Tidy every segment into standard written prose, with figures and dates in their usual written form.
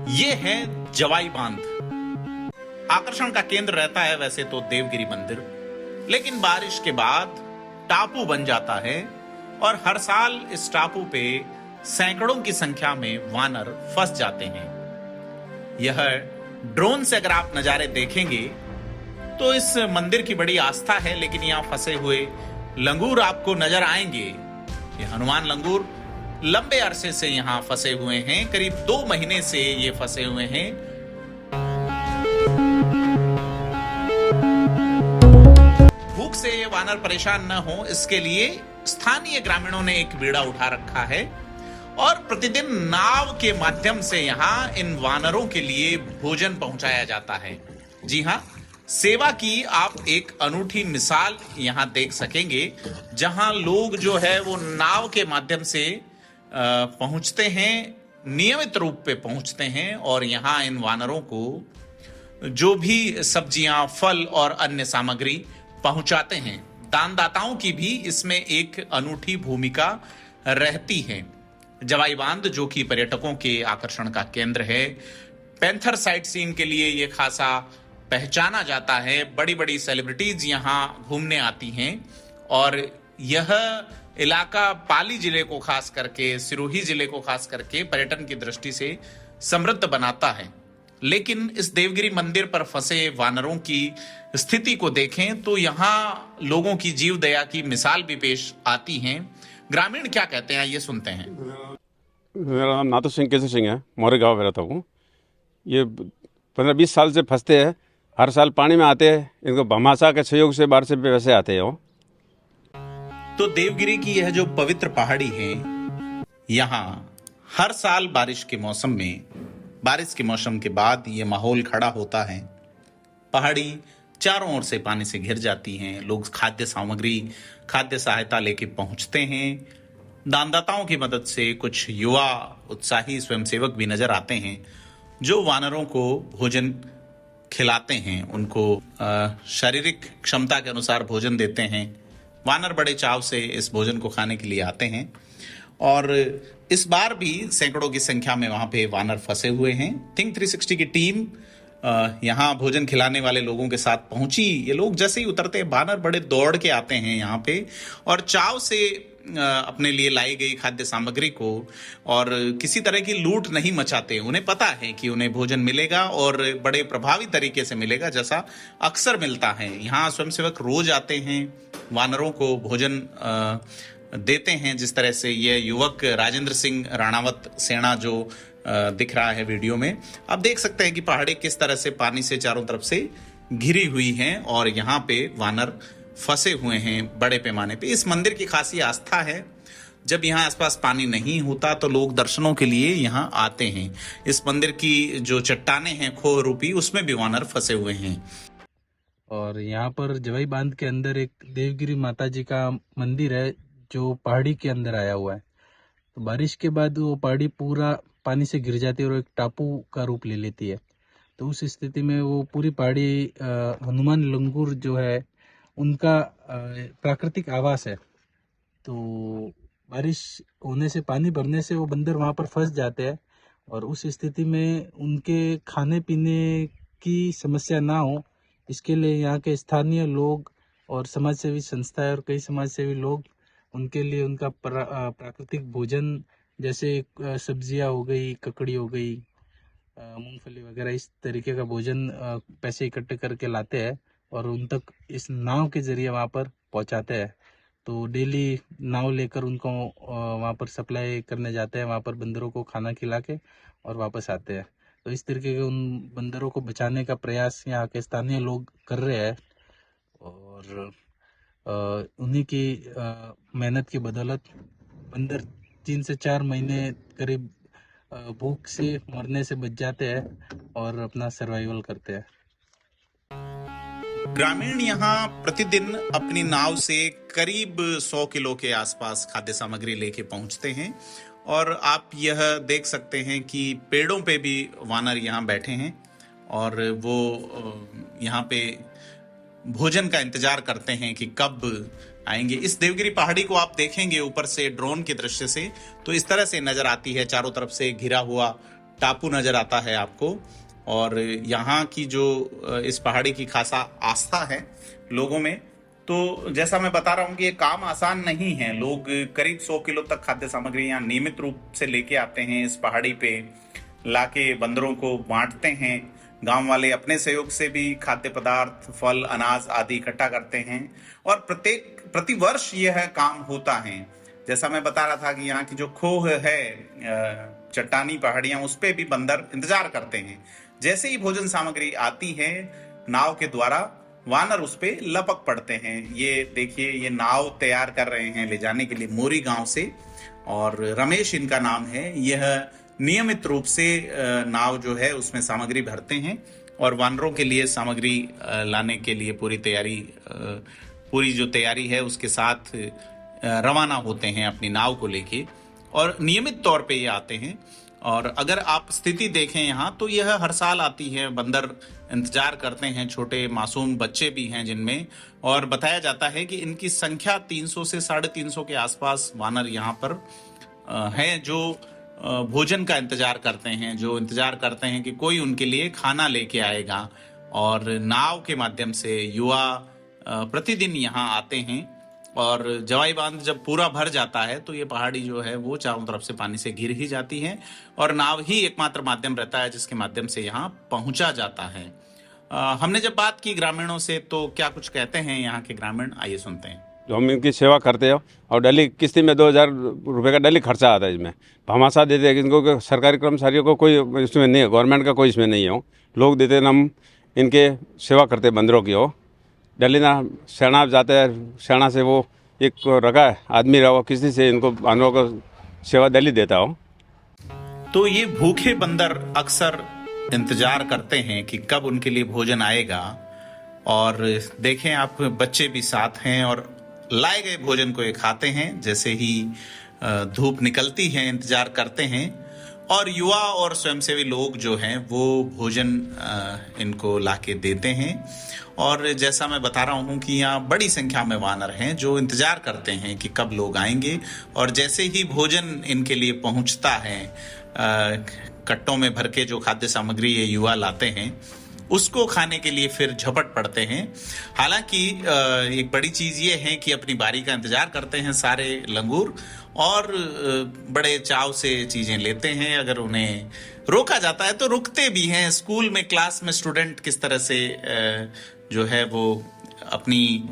ये है जवाई बांध। आकर्षण का केंद्र रहता है वैसे तो देवगिरी मंदिर, लेकिन बारिश के बाद टापू बन जाता है और हर साल इस टापू पे सैकड़ों की संख्या में वानर फंस जाते हैं। यह ड्रोन से अगर आप नजारे देखेंगे तो इस मंदिर की बड़ी आस्था है, लेकिन यहां फंसे हुए लंगूर आपको नजर आएंगे। ये हनुमान लंगूर लंबे अरसे से यहां फंसे हुए हैं, करीब 2 महीने से ये फंसे हुए हैं। भूख से ये वानर परेशान न हो, इसके लिए स्थानीय ग्रामीणों ने एक बीड़ा उठा रखा है और प्रतिदिन नाव के माध्यम से यहां इन वानरों के लिए भोजन पहुंचाया जाता है। जी हां, सेवा की आप एक अनूठी मिसाल यहां देख सकेंगे, जहां लोग जो है वो नाव के माध्यम से पहुंचते हैं, नियमित रूप पे पहुंचते हैं और यहां इन वानरों को जो भी सब्जियां, फल और अन्य सामग्री पहुंचाते हैं। दानदाताओं की भी इसमें एक अनूठी भूमिका रहती है। जवाई बांध जो कि पर्यटकों के आकर्षण का केंद्र है, पैंथर साइट सीन के लिए ये खासा पहचाना जाता है। बड़ी बड़ी सेलिब्रिटीज यहां घूमने आती हैं और यह इलाका पाली जिले को खास करके, सिरोही जिले को खास करके पर्यटन की दृष्टि से समृद्ध बनाता है। लेकिन इस देवगिरी मंदिर पर फंसे वानरों की स्थिति को देखें तो यहाँ लोगों की जीव दया की मिसाल भी पेश आती हैं। ग्रामीण क्या कहते हैं ये सुनते हैं। मेरा नाम नाथू सिंह केसर सिंह है, मोरे गाँव में रहता हूँ। ये 15-20 साल से फंसते हैं, हर साल पानी में आते हैं। इनको भमासा के सहयोग से बाहर से वैसे आते हैं। तो देवगिरी की यह जो पवित्र पहाड़ी है, यहाँ हर साल बारिश के मौसम में, बारिश के मौसम के बाद ये माहौल खड़ा होता है। पहाड़ी चारों ओर से पानी से घिर जाती हैं। लोग खाद्य सामग्री, खाद्य सहायता लेके पहुंचते हैं। दानदाताओं की मदद से कुछ युवा उत्साही स्वयंसेवक भी नजर आते हैं जो वानरों को भोजन खिलाते हैं, उनको शारीरिक क्षमता के अनुसार भोजन देते हैं। वानर बड़े चाव से इस भोजन को खाने के लिए आते हैं और इस बार भी सैकड़ों की संख्या में वहां पे वानर फंसे हुए हैं। थिंक 360 की टीम यहाँ भोजन खिलाने वाले लोगों के साथ पहुंची। ये लोग जैसे ही उतरते हैं, वानर बड़े दौड़ के आते हैं यहाँ पे और चाव से अपने लिए लाई गई खाद्य सामग्री को और किसी तरह की लूट नहीं मचाते। उन्हें पता है कि उन्हें भोजन मिलेगा और बड़े प्रभावी तरीके से मिलेगा, जैसा अक्सर मिलता है। यहाँ स्वयंसेवक रोज आते हैं, वानरों को भोजन देते हैं। जिस तरह से ये युवक राजेंद्र सिंह राणावत सेना जो दिख रहा है वीडियो में, आप देख सकते हैं कि पहाड़ी किस तरह से पानी से चारों तरफ से घिरी हुई हैं और यहाँ पे वानर फंसे हुए हैं बड़े पैमाने पे। इस मंदिर की खासी आस्था है। जब यहाँ आसपास पानी नहीं होता तो लोग दर्शनों के लिए यहाँ आते हैं। इस मंदिर की जो चट्टाने हैं खोह रूपी, उसमें भी वानर फंसे हुए हैं। और यहाँ पर जवाई बांध के अंदर एक देवगिरी माता जी का मंदिर है जो पहाड़ी के अंदर आया हुआ है। तो बारिश के बाद वो पहाड़ी पूरा पानी से घिर जाती है और एक टापू का रूप ले लेती है। तो उस स्थिति में वो पूरी पहाड़ी हनुमान लंगूर जो है उनका प्राकृतिक आवास है। तो बारिश होने से, पानी भरने से वो बंदर वहाँ पर फंस जाते हैं और उस स्थिति में उनके खाने पीने की समस्या ना हो, इसके लिए यहाँ के स्थानीय लोग और समाजसेवी संस्थाएं और कई समाजसेवी लोग उनके लिए उनका प्राकृतिक भोजन जैसे सब्जियां हो गई, ककड़ी हो गई, मूंगफली वगैरह, इस तरीके का भोजन पैसे इकट्ठे करके लाते हैं और उन तक इस नाव के जरिए वहाँ पर पहुँचाते हैं। तो डेली नाव लेकर उनको वहाँ पर सप्लाई करने जाते हैं, वहाँ पर बंदरों को खाना खिला के और वापस आते हैं। तो इस तरीके के उन बंदरों को बचाने का प्रयास यहाँ के स्थानीय लोग कर रहे हैं और उन्हीं की मेहनत की बदौलत बंदर 3 से 4 महीने करीब भूख से मरने से बच जाते हैं और अपना सर्वाइवल करते हैं। ग्रामीण यहाँ प्रतिदिन अपनी नाव से करीब 100 किलो के आसपास खाद्य सामग्री लेके पहुंचते हैं और आप यह देख सकते हैं कि पेड़ों पे भी वानर यहाँ बैठे हैं और वो यहाँ पे भोजन का इंतजार करते हैं कि कब आएंगे। इस देवगिरी पहाड़ी को आप देखेंगे ऊपर से ड्रोन के दृश्य से तो इस तरह से नजर आती है। चारों तरफ से घिरा हुआ टापू नजर आता है आपको। और यहाँ की जो इस पहाड़ी की खासा आस्था है लोगों में। तो जैसा मैं बता रहा हूँ कि ये काम आसान नहीं है। लोग करीब 100 किलो तक खाद्य सामग्री यहाँ नियमित रूप से लेके आते हैं, इस पहाड़ी पे लाके बंदरों को बांटते हैं। गांव वाले अपने सहयोग से भी खाद्य पदार्थ, फल, अनाज आदि इकट्ठा करते हैं और प्रतिवर्ष यह काम होता है। जैसा मैं बता रहा था कि यहाँ की जो खोह है, चट्टानी पहाड़ियां, उस पे भी बंदर इंतजार करते हैं। जैसे ही भोजन सामग्री आती है नाव के द्वारा, वानर उस पे लपक पड़ते हैं। ये देखिए, ये नाव तैयार कर रहे हैं ले जाने के लिए मोरी गांव से, और रमेश इनका नाम है। यह नियमित रूप से नाव जो है उसमें सामग्री भरते हैं और वानरों के लिए सामग्री लाने के लिए पूरी जो तैयारी है उसके साथ रवाना होते हैं अपनी नाव को लेके, और नियमित तौर पे ये आते हैं। और अगर आप स्थिति देखें यहाँ, तो यह हर साल आती है। बंदर इंतजार करते हैं, छोटे मासूम बच्चे भी हैं जिनमें, और बताया जाता है कि इनकी संख्या 300 से 350 के आसपास वानर यहाँ पर हैं, जो भोजन का इंतजार करते हैं, जो इंतजार करते हैं कि कोई उनके लिए खाना लेके आएगा। और नाव के माध्यम से युवा प्रतिदिन यहाँ आते हैं, और जवाई बांध जब पूरा भर जाता है तो ये पहाड़ी जो है वो चारों तरफ से पानी से घिर ही जाती है, और नाव ही एकमात्र माध्यम रहता है जिसके माध्यम से यहाँ पहुंचा जाता है। हमने जब बात की ग्रामीणों से, तो क्या कुछ कहते हैं यहाँ के ग्रामीण, आइए सुनते हैं। जो हम इनकी सेवा करते हो, और डेली किस्ती में 2000 रुपये का डेली खर्चा आता है। इसमें भामाशाह देते हैं इनको, सरकारी कर्मचारियों को कोई इसमें नहीं है, गवर्नमेंट का कोई इसमें नहीं है। लोग देते हैं, हम इनके सेवा करते हैं बंदरों की। हो डेली ना सेना जाते हैं, सेना से वो एक रखा है आदमी रहा, वो किसी से इनको बंदरों को सेवा डेली देता हो। तो ये भूखे बंदर अक्सर इंतजार करते हैं कि कब उनके लिए भोजन आएगा। और देखें आप, बच्चे भी साथ हैं और लाए गए भोजन को ये खाते हैं। जैसे ही धूप निकलती है इंतजार करते हैं, और युवा और स्वयंसेवी लोग जो हैं वो भोजन इनको लाके देते हैं। और जैसा मैं बता रहा हूँ कि यहाँ बड़ी संख्या में वानर हैं जो इंतजार करते हैं कि कब लोग आएंगे, और जैसे ही भोजन इनके लिए पहुँचता है, कट्टों में भर के जो खाद्य सामग्री ये युवा लाते हैं उसको खाने के लिए फिर झपट पड़ते हैं। हालांकि एक बड़ी चीज ये है कि अपनी बारी का इंतजार करते हैं सारे लंगूर, और बड़े चाव से चीजें लेते हैं। अगर उन्हें रोका जाता है तो रुकते भी हैं। स्कूल में, क्लास में स्टूडेंट किस तरह से जो है वो अपनी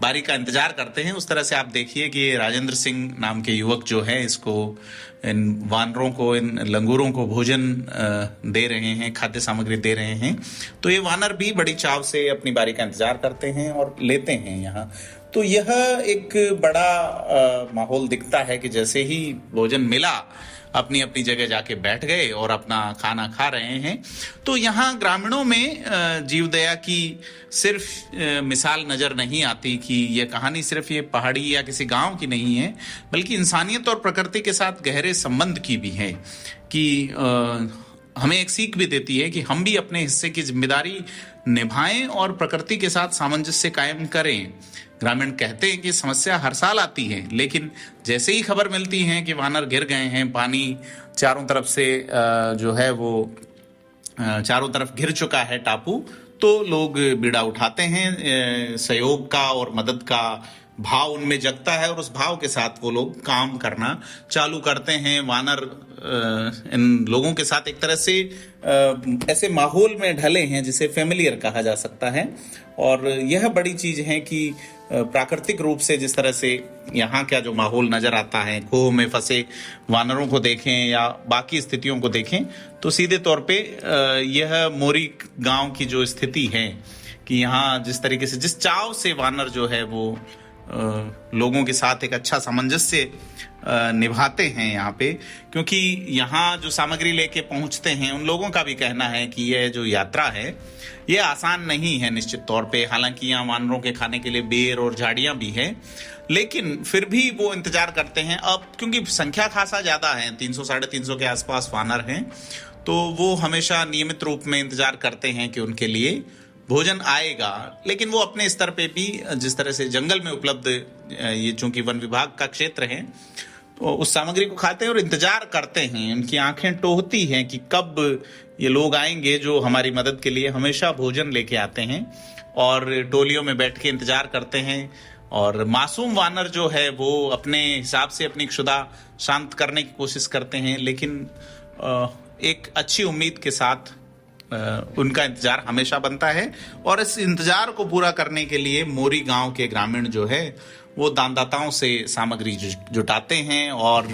बारी का इंतजार करते हैं, उस तरह से आप देखिए कि राजेंद्र सिंह नाम के युवक जो है इसको, इन वानरों को, इन लंगूरों को भोजन दे रहे हैं, खाद्य सामग्री दे रहे हैं। तो ये वानर भी बड़ी चाव से अपनी बारी का इंतजार करते हैं और लेते हैं यहाँ। तो यह एक बड़ा माहौल दिखता है कि जैसे ही भोजन मिला, अपनी अपनी जगह जाके बैठ गए और अपना खाना खा रहे हैं। तो यहाँ ग्रामीणों में जीवदया की सिर्फ मिसाल नजर नहीं आती कि यह कहानी सिर्फ ये पहाड़ी या किसी गांव की नहीं है, बल्कि इंसानियत और प्रकृति के साथ गहरे संबंध की भी है। कि हमें एक सीख भी देती है कि हम भी अपने हिस्से की जिम्मेदारी निभाएं और प्रकृति के साथ सामंजस्य कायम करें। ग्रामीण कहते हैं कि समस्या हर साल आती है, लेकिन जैसे ही खबर मिलती है कि वानर गिर गए हैं, पानी चारों तरफ से जो है वो चारों तरफ घिर चुका है टापू, तो लोग बीड़ा उठाते हैं। सहयोग का और मदद का भाव उनमें जगता है, और उस भाव के साथ वो लोग काम करना चालू करते हैं। वानर इन लोगों के साथ एक तरह से ऐसे माहौल में ढले हैं जिसे फेमिलियर कहा जा सकता है। और यह बड़ी चीज है कि प्राकृतिक रूप से जिस तरह से यहाँ का जो माहौल नजर आता है, खोह में फंसे वानरों को देखें या बाकी स्थितियों को देखें, तो सीधे तौर पे यह मोरी गांव की जो स्थिति है कि यहाँ जिस तरीके से, जिस चाव से वानर जो है वो लोगों के साथ एक अच्छा सामंजस्य निभाते हैं यहाँ पे। क्योंकि यहाँ जो सामग्री लेके पहुंचते हैं, उन लोगों का भी कहना है कि यह जो यात्रा है ये आसान नहीं है निश्चित तौर पे। हालांकि यहाँ वानरों के खाने के लिए बेर और झाड़ियां भी हैं, लेकिन फिर भी वो इंतजार करते हैं। अब क्योंकि संख्या खासा ज्यादा है, 300-350 के आसपास वानर हैं, तो वो हमेशा नियमित रूप में इंतजार करते हैं कि उनके लिए भोजन आएगा। लेकिन वो अपने स्तर पे भी, जिस तरह से जंगल में उपलब्ध, ये चूंकि वन विभाग का क्षेत्र है, उस सामग्री को खाते हैं और इंतजार करते हैं। उनकी आंखें टोहती हैं कि कब ये लोग आएंगे जो हमारी मदद के लिए हमेशा भोजन लेके आते हैं, और टोलियों में बैठ के इंतजार करते हैं। और मासूम वानर जो है वो अपने हिसाब से अपनी क्षुधा शांत करने की कोशिश करते हैं, लेकिन एक अच्छी उम्मीद के साथ उनका इंतजार हमेशा बनता है। और इस इंतजार को पूरा करने के लिए मोरी गांव के ग्रामीण जो है वो दानदाताओं से सामग्री जुटाते हैं, और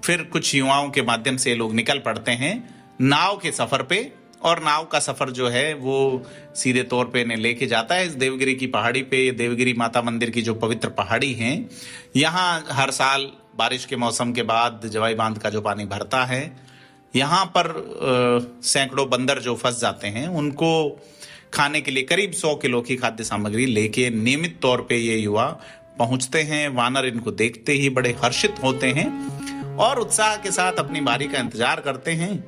फिर कुछ युवाओं के माध्यम से लोग निकल पड़ते हैं नाव के सफर पे। और नाव का सफर जो है वो सीधे तौर पे इन्हें लेके जाता है इस देवगिरी की पहाड़ी पे। देवगिरी माता मंदिर की जो पवित्र पहाड़ी है, यहाँ हर साल बारिश के मौसम के बाद जवाई बांध का जो पानी भरता है, यहाँ पर सैकड़ों बंदर जो फंस जाते हैं उनको खाने के लिए करीब 100 किलो की खाद्य सामग्री लेके नियमित तौर पे ये युवा पहुंचते हैं। वानर इनको देखते ही बड़े हर्षित होते हैं और उत्साह के साथ अपनी बारी का इंतजार करते हैं,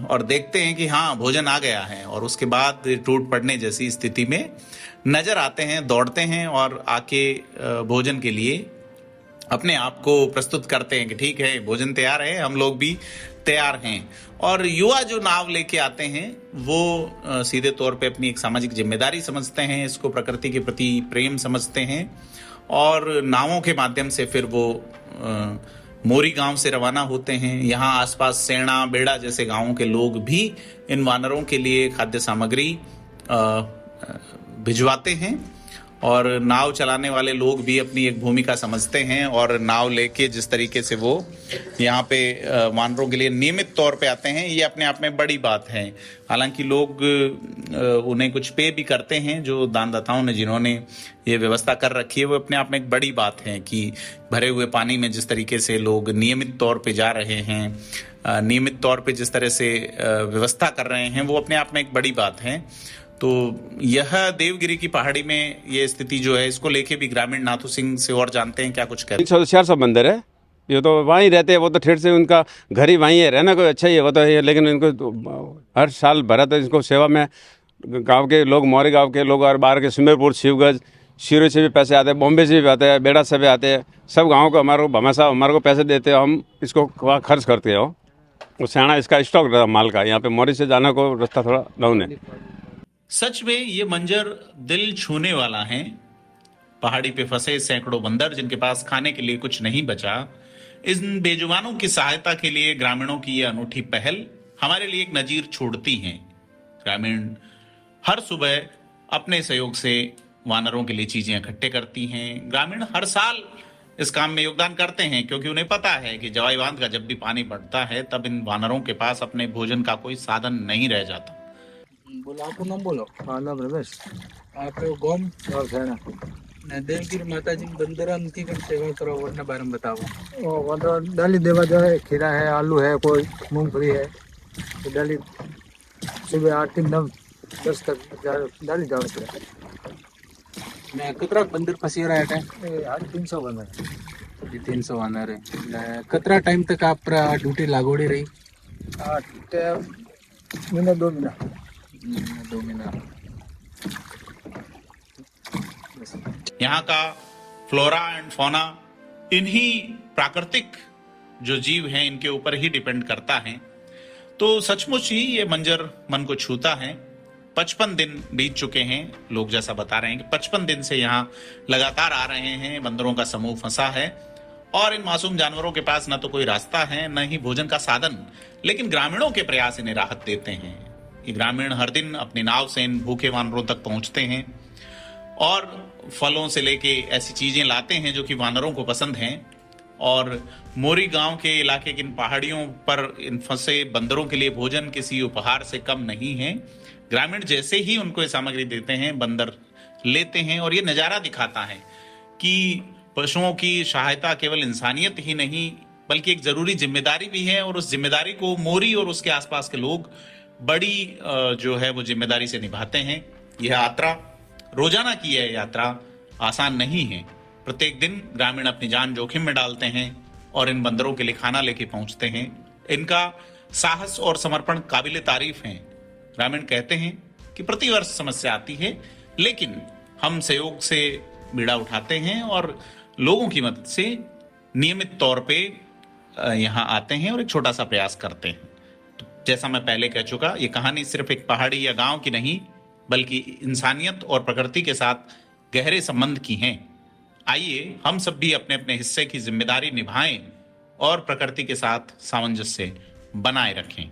और देखते हैं कि हाँ भोजन आ गया है। और उसके बाद टूट पड़ने जैसी स्थिति में नजर आते हैं, दौड़ते हैं और आके भोजन के लिए अपने आप को प्रस्तुत करते हैं कि ठीक है भोजन तैयार है, हम लोग भी तैयार हैं। और युवा जो नाव लेके आते हैं वो सीधे तौर पे अपनी एक सामाजिक जिम्मेदारी समझते हैं, इसको प्रकृति के प्रति प्रेम समझते हैं, और नावों के माध्यम से फिर वो मोरी गांव से रवाना होते हैं। यहाँ आसपास सेना, बेड़ा जैसे गांवों के लोग भी इन वानरों के लिए खाद्य सामग्री भिजवाते हैं, और नाव चलाने वाले लोग भी अपनी एक भूमिका समझते हैं और नाव लेके जिस तरीके से वो यहाँ पे वानरों के लिए नियमित तौर पे आते हैं, ये अपने आप में बड़ी बात है। हालांकि लोग उन्हें कुछ पे भी करते हैं, जो दानदाताओं ने जिन्होंने ये व्यवस्था कर रखी है, वो अपने आप में एक बड़ी बात है कि भरे हुए पानी में जिस तरीके से लोग नियमित तौर पे जा रहे हैं, नियमित तौर पे जिस तरह से व्यवस्था कर रहे हैं, वो अपने आप में एक बड़ी बात है। तो यह देवगिरी की पहाड़ी में ये स्थिति जो है, इसको लेके भी ग्रामीण नाथू सिंह से और जानते हैं क्या कुछ कहते हैं। 400 बंदर है, ये तो वहीं रहते हैं, वो तो ठेठ से उनका घर ही वहीं है, रहना कोई अच्छा ही है वो तो है। लेकिन इनको तो हर साल भरा था, इसको सेवा में गांव के लोग, मोरी गांव के लोग और बाहर के सुमेरपुर, शिवगंज, शिरो से भी पैसे आते हैं, बॉम्बे से भी आते हैं, बेड़ा से भी आते हैं, सब गाँव को हमारे को हमेशा हमारे को पैसे देते हैं, हम इसको खर्च करते हो। वो सेना इसका स्टॉक रहता माल का, यहाँ पे मोरी से जाना को रास्ता थोड़ा डाउन है। सच में ये मंजर दिल छूने वाला है। पहाड़ी पे फंसे सैकड़ों बंदर जिनके पास खाने के लिए कुछ नहीं बचा, इन बेजुबानों की सहायता के लिए ग्रामीणों की ये अनूठी पहल हमारे लिए एक नजीर छोड़ती है। ग्रामीण हर सुबह अपने सहयोग से वानरों के लिए चीजें इकट्ठे करती हैं। ग्रामीण हर साल इस काम में योगदान करते हैं, क्योंकि उन्हें पता है कि जवाई बांध का जब भी पानी बढ़ता है तब इन वानरों के पास अपने भोजन का कोई साधन नहीं रह जाता। बोलो, आपको नाम बोलो। हाँ नाम रमेश आप गोम और सेना देवगिरी माता जी बंदर की सेवा करो, वरना बारे में बताओ। वो तो डाली देवा जो है, खीरा है, आलू है, कोई मूंगफली है, तो डाली सुबह 8 से 9 10 तक डाली जाओ। मैं कतरा बंदर फंसी रहा है? 350 बन 300 वानर है। कतरा टाइम तक आप ड्यूटी लागोड़ी रही? 8 महीना 2 महीना 2 महीना। यहाँ का फ्लोरा एंड फौना इन्हीं प्राकृतिक जो जीव हैं इनके ऊपर ही डिपेंड करता है। तो सचमुच ही ये मंजर मन को छूता है। 55 दिन बीत चुके हैं, लोग जैसा बता रहे हैं कि 55 दिन से यहाँ लगातार आ रहे हैं, बंदरों का समूह फंसा है और इन मासूम जानवरों के पास न तो कोई रास्ता है न ही भोजन का साधन, लेकिन ग्रामीणों के प्रयास इन्हें राहत देते हैं। ये ग्रामीण हर दिन अपनी नाव से इन भूखे वानरों तक पहुंचते हैं और फलों से लेके ऐसी चीजें लाते हैं जो कि वानरों को पसंद हैं। और मोरी गांव के इलाके की इन पहाड़ियों पर इन फंसे बंदरों के लिए भोजन किसी उपहार से कम नहीं है। ग्रामीण जैसे ही उनको ये सामग्री देते हैं, बंदर लेते हैं और ये नजारा दिखाता है कि पशुओं की सहायता केवल इंसानियत ही नहीं बल्कि एक जरूरी जिम्मेदारी भी है, और उस जिम्मेदारी को मोरी और उसके आसपास के लोग बड़ी जो है वो जिम्मेदारी से निभाते हैं। यह यात्रा रोजाना की है, यात्रा आसान नहीं है। प्रत्येक दिन ग्रामीण अपनी जान जोखिम में डालते हैं और इन बंदरों के लिए खाना लेके पहुंचते हैं। इनका साहस और समर्पण काबिल तारीफ है। ग्रामीण कहते हैं कि प्रतिवर्ष समस्या आती है, लेकिन हम सहयोग से बीड़ा उठाते हैं और लोगों की मदद से नियमित तौर पे यहाँ आते हैं और एक छोटा सा प्रयास करते हैं। तो जैसा मैं पहले कह चुका, ये कहानी सिर्फ एक पहाड़ी या गांव की नहीं, बल्कि इंसानियत और प्रकृति के साथ गहरे संबंध की हैं। आइए हम सब भी अपने अपने हिस्से की जिम्मेदारी निभाएं और प्रकृति के साथ सामंजस्य बनाए रखें।